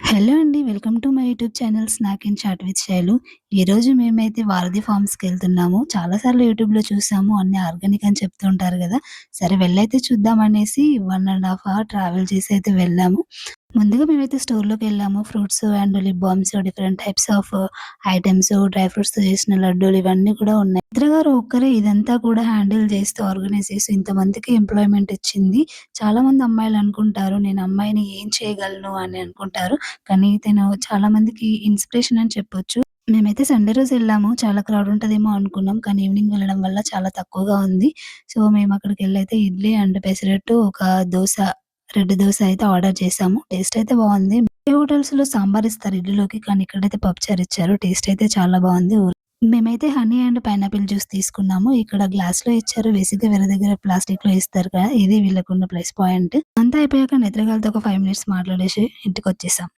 Hello అండి. Welcome to my YouTube channel snack and chat with Shailu. ఈరోజు మేమైతే వారధి ఫార్మ్స్‌కెళ్తున్నాము. చాలా సార్లు యూట్యూబ్‌లో చూసాము. అన్నీ ఆర్గానిక్ అని చెప్తూ ఉంటారు గదా! సరే వెళ్లైతే చూద్దాం అనేసి 1 ½ అవర్ ట్రావెల్ చేసి అయితే వెళ్ళాము. ముందుగా మేమైతే స్టోర్‌లోకెళ్ళాము. Fruits and lip balms different types of items, dry ఫ్రూట్స్‌తో చేసిన లడ్డూలు ఇవన్నీ కూడా ఉన్నాయి. మిత్ర గారు ఒక్కరే ఇదంతా కూడా హ్యాండిల్ చేస్తూ, ఆర్గనైజ్ చేస్తూ ఇంతమందికి ఎంప్లాయ్‌మెంట్ ఇచ్చింది. చాలామంది అమ్మాయిలనుకుంటారు, నేను అమ్మాయిని ఏం చేయగలను అని అనుకుంటారు. కానీ తిను చాలా మందికి ఇన్‌స్పిరేషన్ అని చెప్పొచ్చు. మేమైతే సండే రోజు ఎళ్ళాము. చాలా క్రౌడ్ ఉంటదేమో అనుకున్నాం. కానీ ఈవినింగ్ వెళ్ళడం వల్ల చాలా తక్కువగా ఉంది. సో, మేమక్కడికెళ్ళైతే ఇడ్లీ అండ్ పెసరట్టు, ఒక దోస, రెడ్ దోస అయితే ఆర్డర్ చేశాము. టేస్ట్ అయితే బావుంది. ఏ హోటల్స్‌లో సాంబార్ ఇస్తారు ఇడ్లీలోకి. కానీ ఇక్కడైతే పప్పుచారు ఇచ్చారు. టేస్ట్ అయితే చాలా బావుంది. మేమైతే హనీ అండ్ పైనాపిల్ జ్యూస్ తీసుకున్నాము. ఇక్కడ గ్లాస్‌లో ఇచ్చారు. బేసిక్‌గా వేరే దగ్గర ప్లాస్టిక్‌లో ఇస్తారు కదా! ఇది వీళ్ళకున్న ప్లస్ పాయింట్. అంతా అయిపోయాక నిద్రగలతో ఒక 5 మినిట్స్ మాట్లాడేసి ఇంటికొచ్చేసాం.